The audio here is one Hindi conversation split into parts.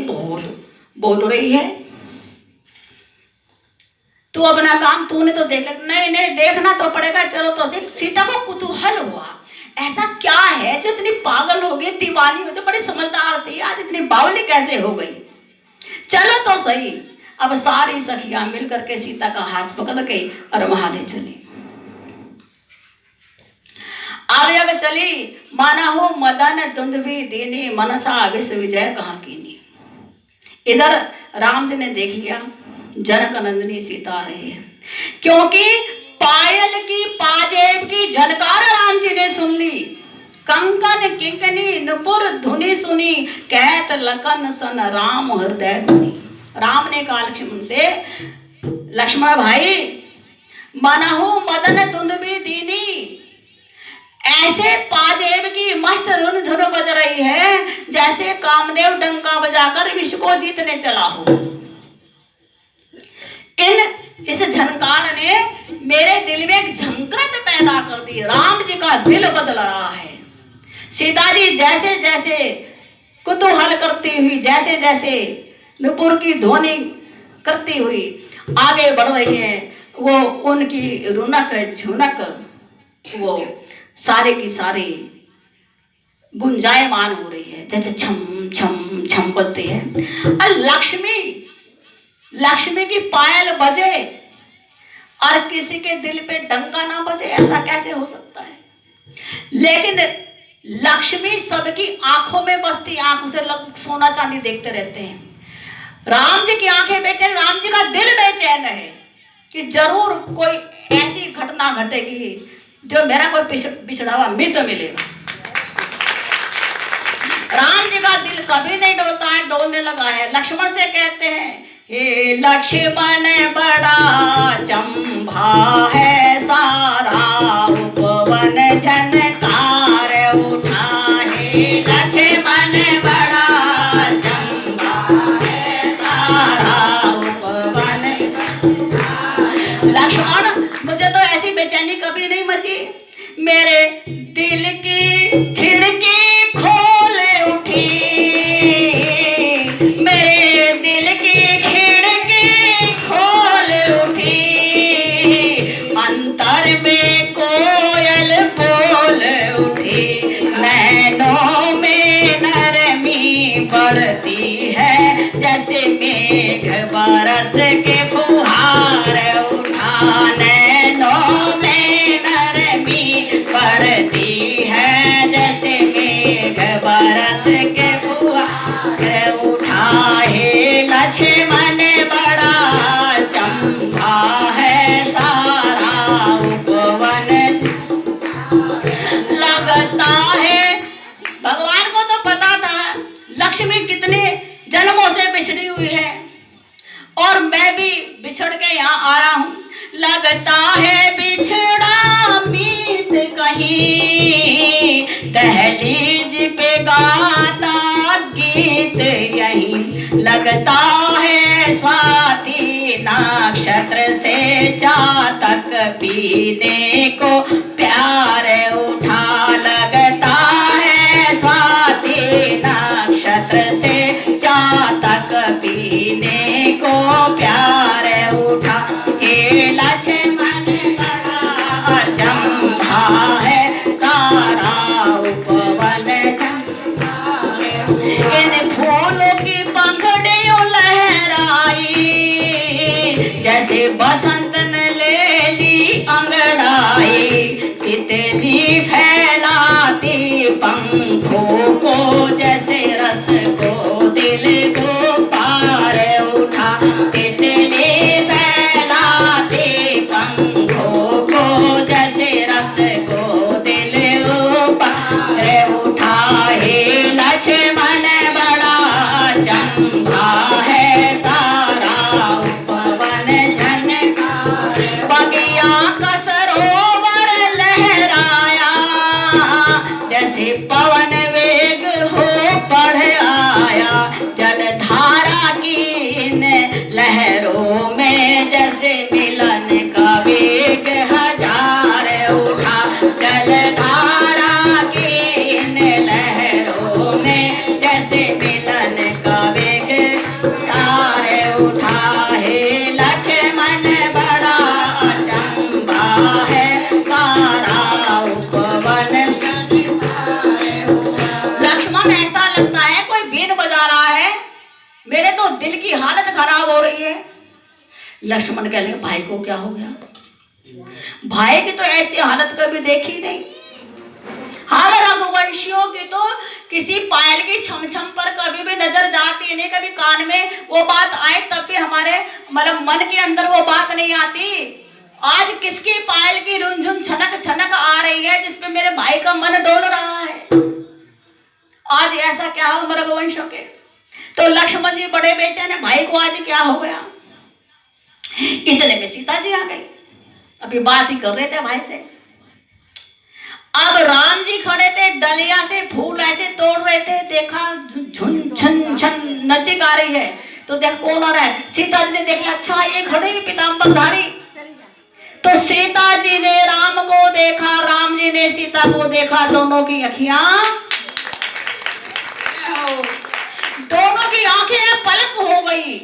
बहुत बोल रही है, तू अपना काम तूने तो देख लिया। नहीं नहीं, देखना तो पड़ेगा। चलो तो सही। सीता को कुतूहल हुआ, ऐसा क्या है जो इतनी पागल हो गई, दीवानी हो, तो बड़ी समझदार थी, आज इतनी बावली कैसे हो गई। चलो तो सही। अब सारी सखियां मिल करके सीता का हाथ पकड़ के और वहां ले चली। आगे आगे चली। माना हो मदन दुंदुभी दीनी, मनसा विश्व विजय कहाँ कीनी। इधर राम जी ने देख लिया जनक नंदिनी सीता आ रही है, क्योंकि पायल की पाजेब की झनकार राम जी ने सुन ली। कंकन किंकनी नुपुर धुनी सुनी, कहत लखन सन राम हृदय धुनी। राम ने कहा लक्ष्मण से, लक्ष्मण भाई मनहु मदन दुंदुभी दीनी, ऐसे पाजेब की मस्त रुन झुन बज रही है जैसे कामदेव डंका बजाकर विश्व को जीतने चला हो। इस झनकार ने मेरे दिल में एक झंकृत पैदा कर दी, राम जी का दिल बदल रहा है। सीता जी जैसे जैसे कुतूहल करती हुई, जैसे जैसे नुपुर की ध्वनि करती हुई आगे बढ़ रही है, वो उनकी रुनक झुनक वो सारे की सारी गुंजायमान हो रही है, जैसे छम छम छम बजती है। और लक्ष्मी की पायल बजे और किसी के दिल पे डंका ना बजे, ऐसा कैसे हो सकता है। लेकिन लक्ष्मी सबकी आंखों में बसती, आंखों से सोना चांदी देखते रहते हैं। राम जी की आंखें बेचैन, राम जी का दिल बेचैन है कि जरूर कोई ऐसी घटना घटेगी जो मेरा कोई बिछड़ा हुआ मित्र मिलेगा। राम जी का दिल कभी नहीं डोलता है, डोलने लगा है। लक्ष्मण से कहते हैं, हे लक्ष्मण बड़ा चंभा है सारा, उपवन झनकार उठा है। लक्ष्मण बड़ा चंभा है सारा, उपवन। लक्ष्मण मुझे तो ऐसी बेचैनी कभी नहीं मची, मेरे दिल की खिड़की खोले उठी, मेरे दिल की खिड़की खोले उठी, अंतर में कोयल बोल उठी, नैनों में नरमी बढ़ती है जैसे मेघ बरस के फुहार उठा, नैनों में नरमी बढ़ती है जैसे मेघ बरस के फुहार उठा। हे लक्ष्मण बड़ा चंपा है सारा, उपवन लगता है। भगवान को तो पता था लक्ष्मी कितने जन्मों से बिछड़ी हुई है और मैं भी बिछड़ के यहाँ आ रहा हूँ। लगता है बिछड़ा मीत कहीं, दहलीज पे गाता गीत यहीं। लगता है स्वाति नक्षत्र से चातक पीने को प्यार उठा, लगता है स्वाति नक्षत्र से चातक पीने को प्यार उठा। हे लक्ष्मण बड़ा चंपा है सारा, उपवन इन फूलों की पंखड़ियों लहराई, जैसे बसंत ने ले ली अंगड़ाई। तितली मेरे तो दिल की हालत खराब हो रही है। लक्ष्मण कह लगे भाई को क्या हो गया? भाई की तो ऐसी हालत कभी देखी नहीं। हम रघुवंशियों की तो किसी पायल की छम-छम पर कभी भी नजर जाती नहीं, कभी कान में वो बात आए तब भी हमारे मतलब मन के अंदर वो बात नहीं आती। आज किसकी पायल की रुंझुन छनक छनक आ रही है जिसपे मेरे भाई का मन डोल रहा है। आज ऐसा क्या हो रघुवंशों के? तो लक्ष्मण जी बड़े बेचैन है, भाई को आज क्या हो गया। इतने में सीता जी आ गई। अभी बात ही कर रहे थे भाई से। अब राम जी खड़े थे, डलिया से फूल ऐसे तोड़ रहे थे, देखा झुन छन छन नदी आ रही है तो देख कौन आ रहा है। सीता जी ने देखा अच्छा ये खड़े हैं पीताम्बरधारी। तो सीता जी ने राम को देखा, राम जी ने सीता को देखा, दोनों की आंखें पलक हो गई।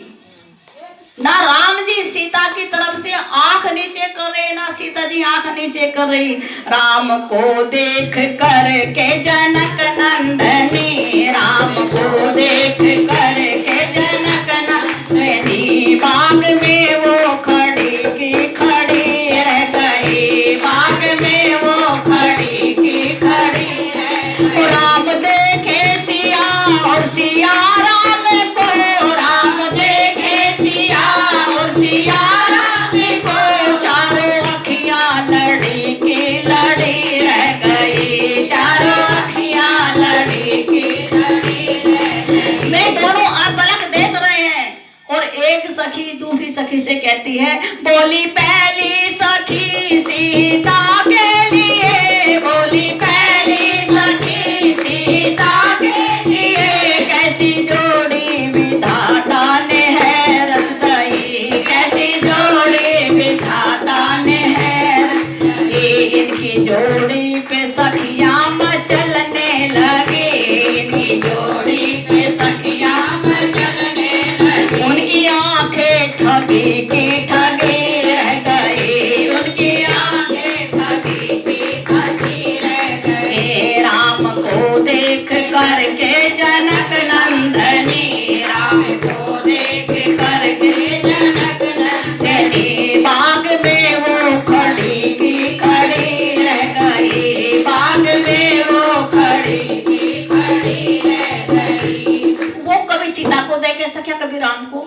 ना राम जी सीता की तरफ से आंख नीचे कर रहे, ना सीता जी आंख नीचे कर रही। राम को देख कर के जनक नंदनी, राम को देख कर के जनक नंदनी, बाग में वो खड़ी की खड़ी रह गई, बाग में वो खड़ी की खड़ी है। राम देखे सिया और सिया राम को, राम देखे सिया और सिया राम को, चारों अखियां लड़ी की लड़ी रह गई, चारों अखियां लड़ी की लड़ी रह गई। मैं दोनों पलक देख रहे हैं और एक सखी दूसरी सखी से कहती है, बोली पहली सखी सीता के लिए, बोली पहली सखी सीता के लिए, कैसी जोड़ी विधाता ने है रच गई, कैसी जोड़ी विधाता ने है रच गई। इनकी जोड़ी पे सखियां मचलने लगी, इनकी जोड़ी पे सखियां मचलने लगी। उनकी आंखें ठगी की ठगी रह गई, उनकी आंखें ठगी की ठगी रह गई। राम को देख कर के जनक नंदनी, राम को देख कर के जनक नंदनी, बाग में वो खड़ी की खड़ी रह गई, बाग में वो खड़ी की खड़ी रह गई। वो कभी सीता को देखे सख्या, कभी राम को।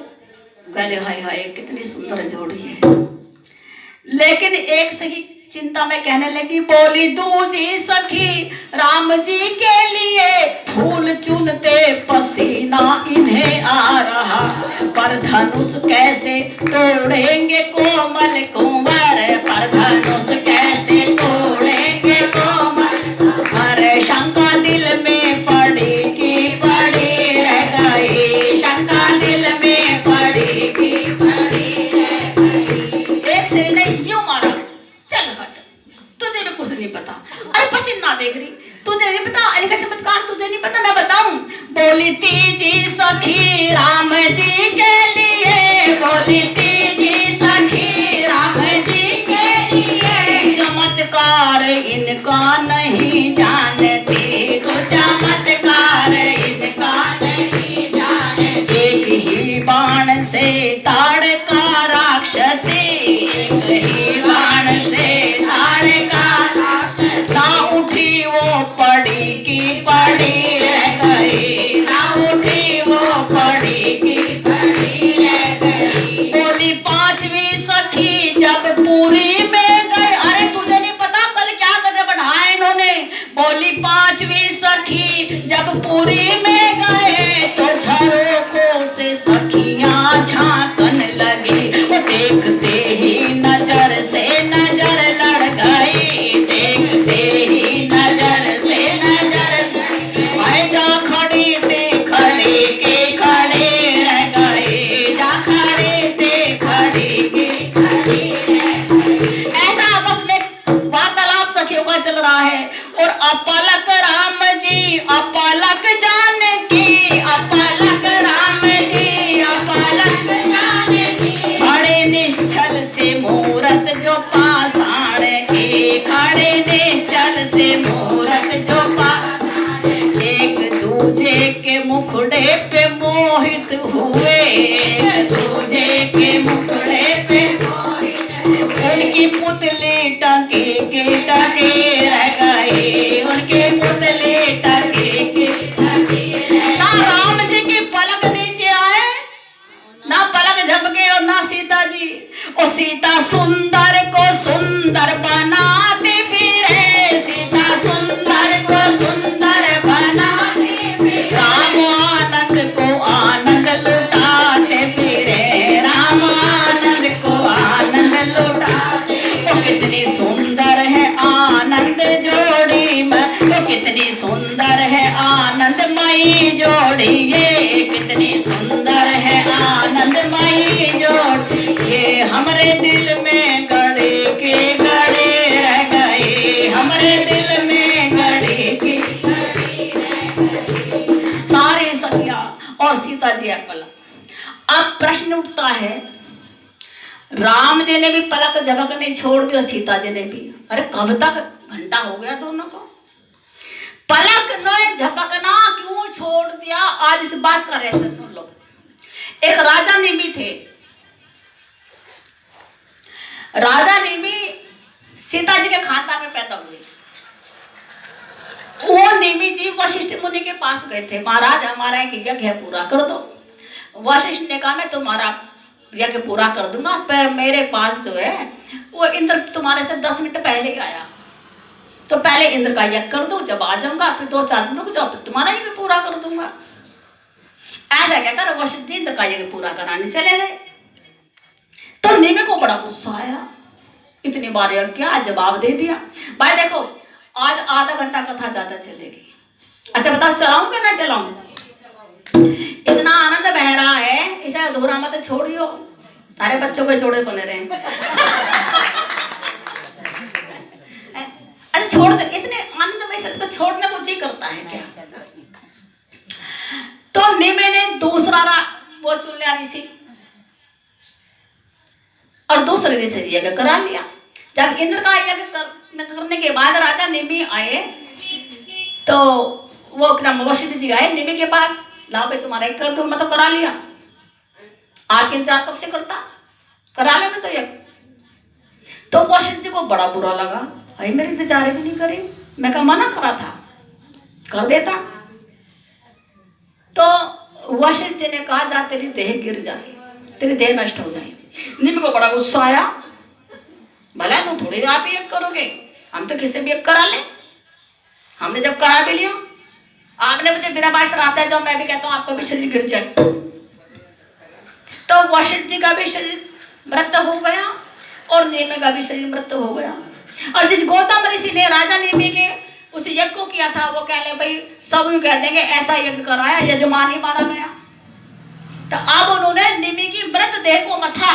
कहले हाय हाय कितनी सुंदर जोड़ी है। लेकिन एक सखी चिंता में कहने लगी, बोली दूजी सखी राम जी के लिए फूल चुनते पसीना इन्हें आ रहा, पर धनुष कैसे तोड़ेंगे कोमल कुंवर, पर धनुष कैसे तोड़ेंगे कोमल कुंवर। शंका दिल में पड़ी की पड़ी रह गई, शंका दिल में पड़ी की पड़ी रह गई। एक से नहीं यूं मारा, चल हट, तुझे भी कुछ नहीं पता। अरे पसीना देख रही, तुझे नहीं पता, अरे का चमत्कार तुझे नहीं पता, मैं बताऊं। बोली तीजी सखी राम जी के लिए, बोली तीजी सखी राम जी के लिए, चमत्कार इनका नहीं जानती, तो चमत्कार इनका नहीं जानती। एक ही बाण से ताड़ का राक्षसी, एक ही बाण से ताड़ का राक्षसी, ना उठी वो पड़ी की पड़ी रह गई, ना उठी वो पड़ी की पड़ी रह गई। बोली पे मोहित हुए, दूजे के मुखड़े पे उनकी पुतली टके के टके रह गए, उनके पुतले टके के। ना राम जी की पलक नीचे आए, ना पलक झपके और ना सीता जी। और सीता सुंदर को सुंदर बनाते फिरे, सीता सुंदर को सुंदर बनाते फिरे, राम आनंद को आनंद लुटाते फिरे, राम आनंद को आनंद लुटाते। तो कितनी सुंदर है आनंद जोड़ी में, तो कितनी सुंदर है आनंदमयी जोड़ी, ये कितनी सुंदर है आनंदमयी जोड़ी। ये हमरे दिल में गड़े के गड़े रह गए, हमरे दिल में गड़े के सारे सखिया और सीता जी पलक। अब प्रश्न उठता है, राम जी ने भी पलक झपकने छोड़ दी और सीता जी ने भी। अरे कब तक, घंटा हो गया दोनों को, पलक ने झपकना क्यों छोड़ दिया? आज इस बात का रहस्य सुन लो। एक राजा निमि थे, राजा निमि सीता जी के खानदान में पैदा हुए। वो निमि जी वशिष्ठ मुनि के पास गए थे, महाराज हमारा एक यज्ञ पूरा कर दो। वशिष्ठ ने कहा मैं तुम्हारा यज्ञ पूरा कर दूंगा, पर मेरे पास जो है वो इंद्र तुम्हारे से 10 मिनट पहले ही आया, तो पहले इंद्र का यज्ञ कर दो, जब आ जाऊंगा फिर 2-4 दिन रुक जाओ, फिर तुम्हारा यज्ञ पूरा कर दूंगा। ऐसा कहकर वशिष्ठ जी इंद्र का यज्ञ पूरा कराने चले गए। तो निमि को बड़ा गुस्सा आया, इतनी बार यज्ञ क्या जवाब दे दिया। भाई देखो आज आधा घंटा कथा ज्यादा चलेगी, अच्छा बताओ चलाऊं कि ना चलाऊं? इतना आनंद बह रहा है, इसे अधूरा मत छोड़ियो, तारे बच्चों के जोड़े बने रहे। अरे छोड़ दे, इतने आनंद में से तो छोड़ने को जी करता है क्या? तो निमि ने दूसरा वो चुन लिया ऋषि और दूसरे ऋषि से यज्ञ करा लिया। जब इंद्र का यज्ञ करने के बाद राजा निमि आए, तो वो वशिष्ठ जी आए निमि के पास, लाओ भाई तुम्हारा यज्ञ कर दूं, मैं तो करा लिया, आज इंतजार कब से करता, करा ले मैं तो यज्ञ। तो वशिष्ठ जी को बड़ा बुरा लगा, भाई मेरी इंतजार भी नहीं करी, मैं क्या मना करा था, कर देता। तो वशिष्ठ जी ने कहा जा तेरी देह गिर जाए, तेरी देह नष्ट हो जाए। निमि को बड़ा गुस्सा आया, भला तुम थोड़ी आप यज्ञ करोगे, हम तो किसी भी यज्ञ करा ले, हमने जब करा भी लिया, आपने मुझे बिना बात श्राप दिया, जब मैं भी कहता हूँ आपका भी शरीर गिर जाए। तो वशिष्ठ जी का भी शरीर मृत हो गया और निमि का भी शरीर मृत हो गया। और जिस गौतम ऋषि ने राजा निमि के उस यज्ञ को किया था, वो कह ले भाई सब यूं कह देंगे ऐसा यज्ञ कराया, यजमान ही मारा गया। तो अब उन्होंने निमि की मृत देह को मथा,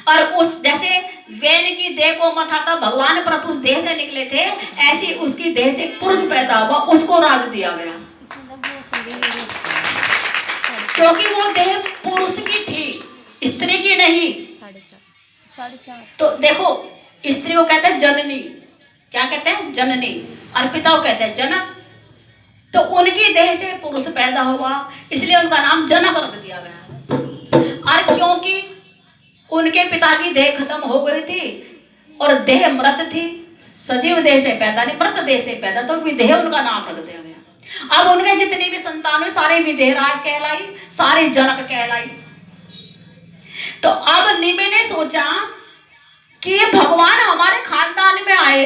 और उस जैसे वेन की देह को मथा था, भगवान परत उस देह से निकले थे, ऐसी उसकी देह से पुरुष पैदा हुआ, उसको राज दिया गया, क्योंकि वो देह पुरुष की थी, स्त्री की नहीं। तो देखो स्त्री को कहते हैं जननी, क्या कहते हैं जननी, और पिता को कहते हैं जनक। तो उनकी देह से पुरुष पैदा हुआ, इसलिए उनका नाम जनक रख दिया गया। और क्योंकि उनके पिता की देह खत्म हो गई थी और देह मृत थी, सजीव देह से पैदा नहीं मृत देह से पैदा, तो विदेह उनका नाम रख दिया गया। अब उनके जितनी भी संतान हुई सारे विदेहराज कहलाई, सारे जनक कहलाई। तो अब निमि ने सोचा कि ये भगवान हमारे खानदान में आए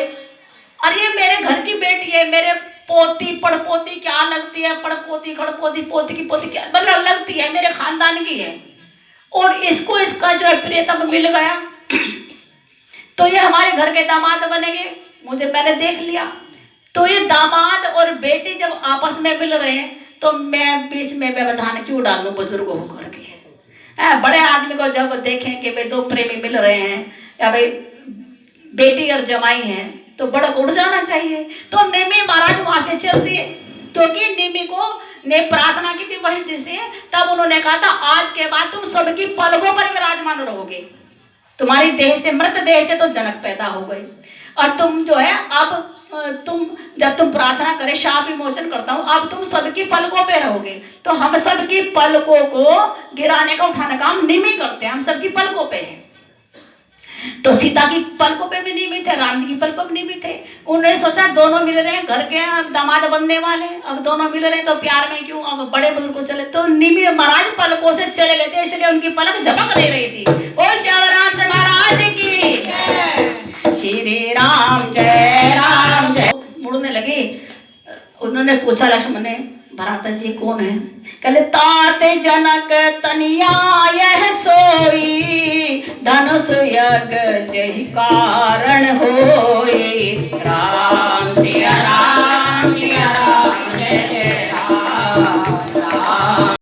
और ये मेरे घर की बेटी है, मेरे पोती पड़पोती क्या लगती है, पड़पोती खड़पोती पोती की पोती क्या मतलब लगती है, मेरे खानदान की है, और इसको इसका जो है प्रियतम मिल गया तो ये हमारे घर के दामाद बनेंगे। मैंने देख लिया, तो ये दामाद और बेटी जब आपस में मिल रहे हैं तो मैं बीच में व्यवधान क्यों डालूं बुजुर्ग होकर के। बड़े आदमी को जब देखें कि भाई दो प्रेमी मिल रहे हैं या भाई बेटी और जमाई हैं तो बड़ा उड़ जाना चाहिए। तो निमि महाराज वहां से चल दिए, क्योंकि निमि को ने प्रार्थना की थी वशिष्ठ से, तब उन्होंने कहा था आज के बाद तुम सबकी पलकों पर विराजमान रहोगे। तुम्हारी देह से मृत देह से तो जनक पैदा हो गए, और तुम जो है अब तुम जब तुम प्रार्थना करे शाप विमोचन करता हूँ, अब तुम सबकी पलकों पे रहोगे। तो हम सबकी पलकों को गिराने का उठाने का काम निमि करते हैं, हम सबकी पलकों पे है। तो सीता की पलकों पे भी निमित है, राम जी की पलकों पे निमित है। उन्होंने सोचा दोनों मिल रहे हैं, घर के दामाद बनने वाले, अब दोनों मिल रहे हैं तो प्यार में क्यों, अब बड़े बुजुर्ग को चले। तो निमित महाराज पलकों से चले गए थे, इसलिए उनकी पलक झपक नहीं रही थी। ओ श्याम राम महाराज की श्री राम जय। मुड़ने लगे। उन्होंने पूछा लक्ष्मण ने, भराता जी कौन है? कहले ताते जनक तनिया यह सोई, धनुष यज्ञ जहि कारण होई। राम सिया राम जय